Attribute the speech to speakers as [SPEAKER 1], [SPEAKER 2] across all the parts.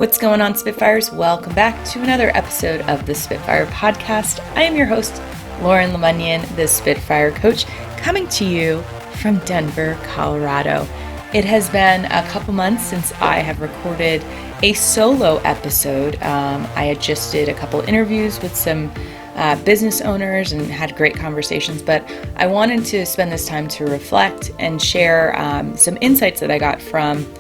[SPEAKER 1] What's going on, Spitfires? Welcome back to another episode of the Spitfire Podcast. I am your host, Lauren Lemunyon, the Spitfire Coach, coming to you from Denver, Colorado. It has been a couple months since I have recorded a solo episode. I had just did a couple interviews with some business owners and had great conversations, but I wanted to spend this time to reflect and share some insights that I got from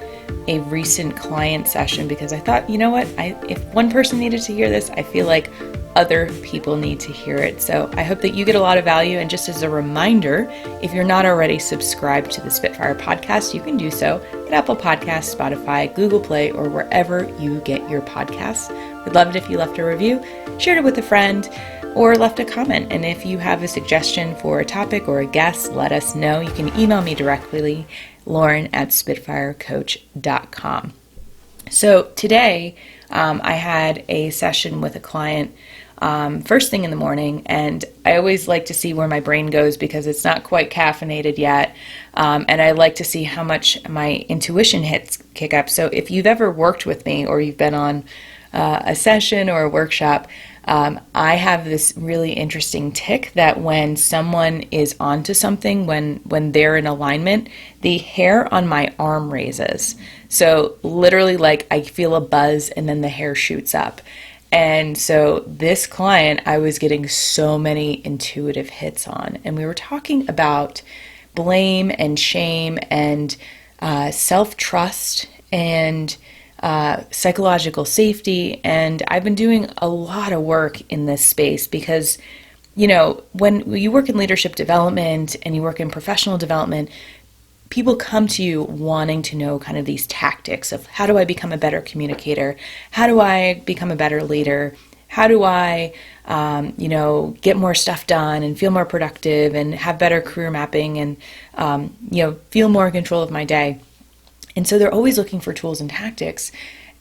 [SPEAKER 1] a recent client session, because I thought, you know what, if one person needed to hear this, I feel like other people need to hear it. So I hope that you get a lot of value. And just as a reminder, if you're not already subscribed to the Spitfire Podcast, you can do so at Apple Podcasts, Spotify, Google Play, or wherever you get your podcasts. We'd love it if you left a review, shared it with a friend, or left a comment. And if you have a suggestion for a topic or a guest, let us know. You can email me directly, lauren@spitfirecoach.com. So today, I had a session with a client first thing in the morning, and I always like to see where my brain goes because it's not quite caffeinated yet, and I like to see how much my intuition hits kick up. So if you've ever worked with me or you've been on a session or a workshop, I have this really interesting tick that when someone is onto something, when they're in alignment, the hair on my arm raises. So literally, like, I feel a buzz and then the hair shoots up. And so this client, I was getting so many intuitive hits on, and we were talking about blame and shame and self-trust and psychological safety. And I've been doing a lot of work in this space because, you know, when you work in leadership development and you work in professional development, people come to you wanting to know kind of these tactics of how do I become a better communicator? How do I become a better leader? How do I, get more stuff done and feel more productive and have better career mapping and, feel more in control of my day? And so they're always looking for tools and tactics.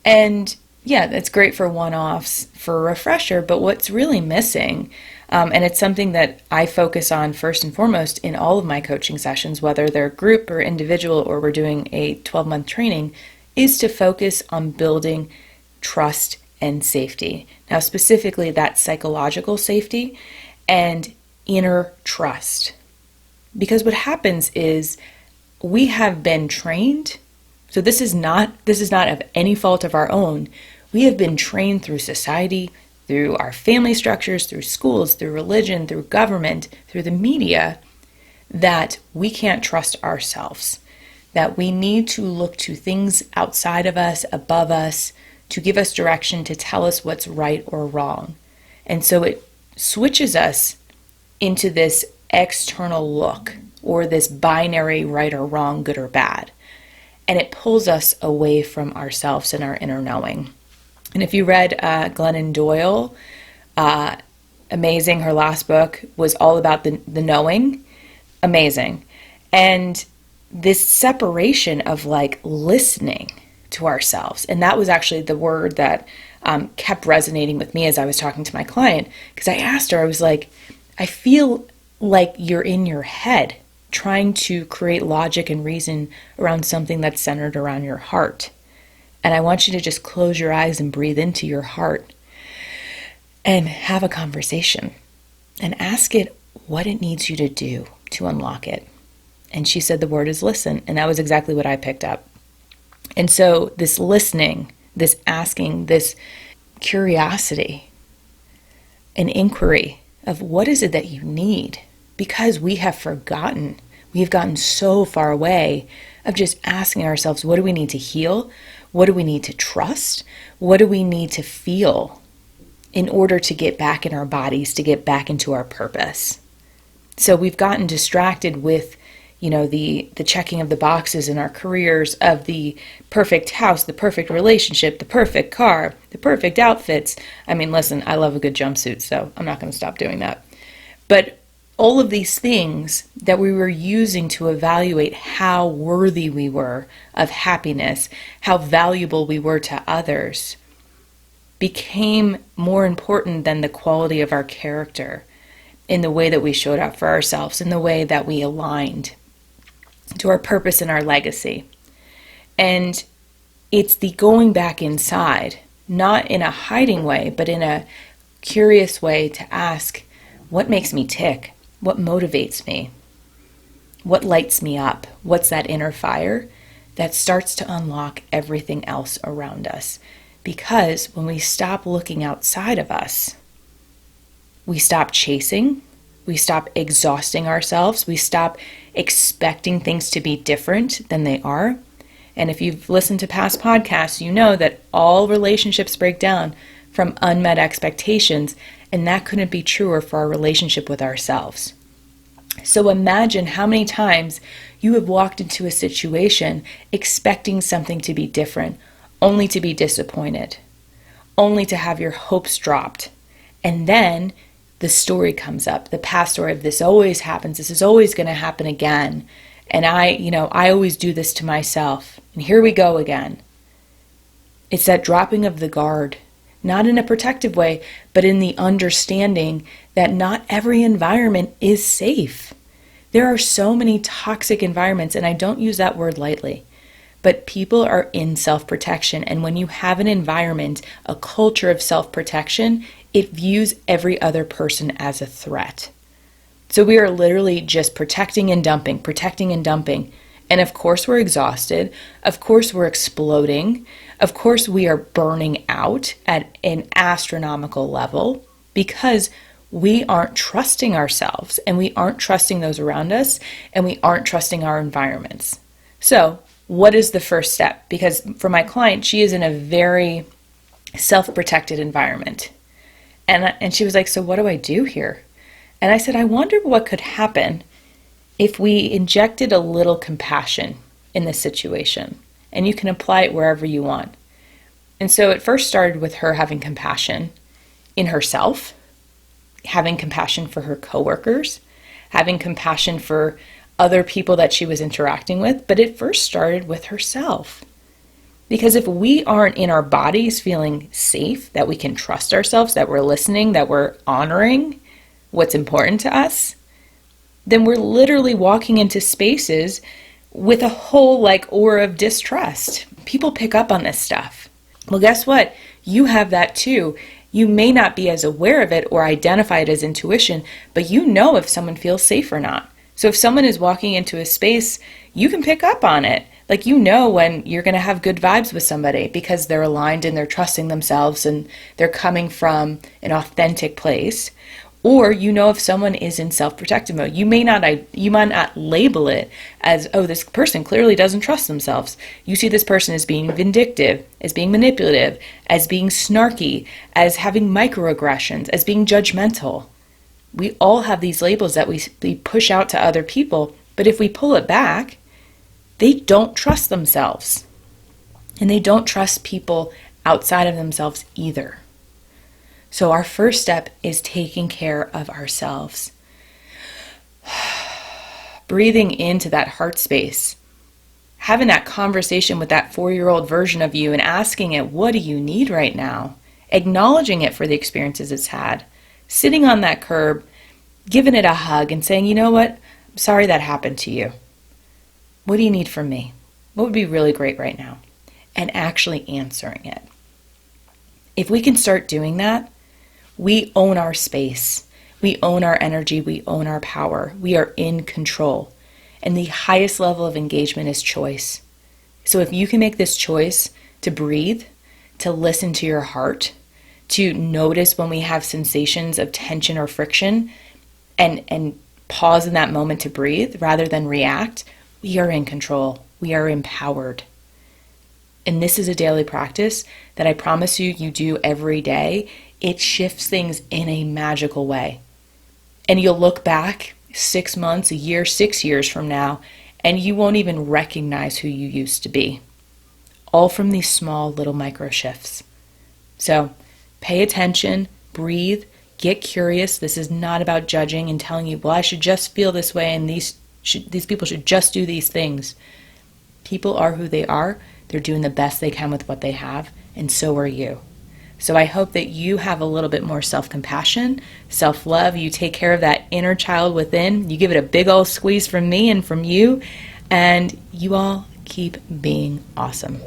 [SPEAKER 1] And yeah, that's great for one-offs, for a refresher, but what's really missing, and it's something that I focus on first and foremost in all of my coaching sessions, whether they're group or individual or we're doing a 12-month training, is to focus on building trust and safety. Now, specifically, that's psychological safety and inner trust. Because what happens is we have been trained. So this is not of any fault of our own. We have been trained through society, through our family structures, through schools, through religion, through government, through the media, that we can't trust ourselves, that we need to look to things outside of us, above us, to give us direction, to tell us what's right or wrong. And so it switches us into this external look, or this binary right or wrong, good or bad. And it pulls us away from ourselves and our inner knowing. And if you read Glennon Doyle, amazing, her last book was all about the knowing, amazing. And this separation of like listening to ourselves. And that was actually the word that kept resonating with me as I was talking to my client, because I asked her, I was like, I feel like you're in your head trying to create logic and reason around something that's centered around your heart. And I want you to just close your eyes and breathe into your heart and have a conversation and ask it what it needs you to do to unlock it. And she said the word is listen. And that was exactly what I picked up. And so this listening, this asking, this curiosity, an inquiry of what is it that you need? Because we have forgotten, we have gotten so far away of just asking ourselves, what do we need to heal? What do we need to trust? What do we need to feel in order to get back in our bodies, to get back into our purpose? So we've gotten distracted with, the checking of the boxes in our careers of the perfect house, the perfect relationship, the perfect car, the perfect outfits. I mean, listen, I love a good jumpsuit, so I'm not going to stop doing that. But all of these things that we were using to evaluate how worthy we were of happiness, how valuable we were to others, became more important than the quality of our character in the way that we showed up for ourselves, in the way that we aligned to our purpose and our legacy. And It's the going back inside, not in a hiding way, but in a curious way to ask, what makes me tick? What motivates me? What lights me up? What's that inner fire that starts to unlock everything else around us? Because when we stop looking outside of us, we stop chasing, we stop exhausting ourselves, we stop expecting things to be different than they are. And if you've listened to past podcasts, you know that all relationships break down from unmet expectations, and that couldn't be truer for our relationship with ourselves. So imagine how many times you have walked into a situation expecting something to be different, only to be disappointed, only to have your hopes dropped. And then the story comes up, the past story of this always happens, this is always going to happen again. And I always do this to myself. And here we go again. It's that dropping of the guard, not in a protective way, but in the understanding that not every environment is safe. There are so many toxic environments, and I don't use that word lightly, but people are in self-protection. And when you have an environment, a culture of self-protection, it views every other person as a threat. So we are literally just protecting and dumping, protecting and dumping. And of course we're exhausted. Of course we're exploding. Of course we are burning out at an astronomical level because we aren't trusting ourselves and we aren't trusting those around us and we aren't trusting our environments. So what is the first step? Because for my client, she is in a very self-protected environment. And she was like, so what do I do here? And I said, I wonder what could happen if we injected a little compassion in this situation. And you can apply it wherever you want. And so it first started with her having compassion in herself, having compassion for her coworkers, having compassion for other people that she was interacting with. But it first started with herself. Because if we aren't in our bodies feeling safe, that we can trust ourselves, that we're listening, that we're honoring what's important to us, then we're literally walking into spaces with a whole aura of distrust. People pick up on this stuff. Well, guess what? You have that too. You may not be as aware of it or identify it as intuition, but you know if someone feels safe or not. So if someone is walking into a space, you can pick up on it. You know when you're going to have good vibes with somebody because they're aligned and they're trusting themselves and they're coming from an authentic place. Or you know if someone is in self-protective mode. You might not label it as, oh, this person clearly doesn't trust themselves. You see this person as being vindictive, as being manipulative, as being snarky, as having microaggressions, as being judgmental. We all have these labels that we push out to other people, but if we pull it back, they don't trust themselves. And they don't trust people outside of themselves either. So our first step is taking care of ourselves. Breathing into that heart space. Having that conversation with that 4-year-old version of you and asking it, what do you need right now? Acknowledging it for the experiences it's had. Sitting on that curb, giving it a hug and saying, you know what? I'm sorry that happened to you. What do you need from me? What would be really great right now? And actually answering it. If we can start doing that, we own our space. We own our energy. We own our power. We are in control. And the highest level of engagement is choice. So if you can make this choice to breathe, to listen to your heart, to notice when we have sensations of tension or friction, and pause in that moment to breathe rather than react, we are in control. We are empowered. And this is a daily practice that I promise you do every day. It shifts things in a magical way. And you'll look back 6 months, a year, 6 years from now, and you won't even recognize who you used to be. All from these small little micro shifts. So pay attention, breathe, get curious. This is not about judging and telling you, well, I should just feel this way and these people should just do these things. People are who they are. They're doing the best they can with what they have, and so are you. So I hope that you have a little bit more self-compassion, self-love. You take care of that inner child within. You give it a big old squeeze from me and from you, and you all keep being awesome.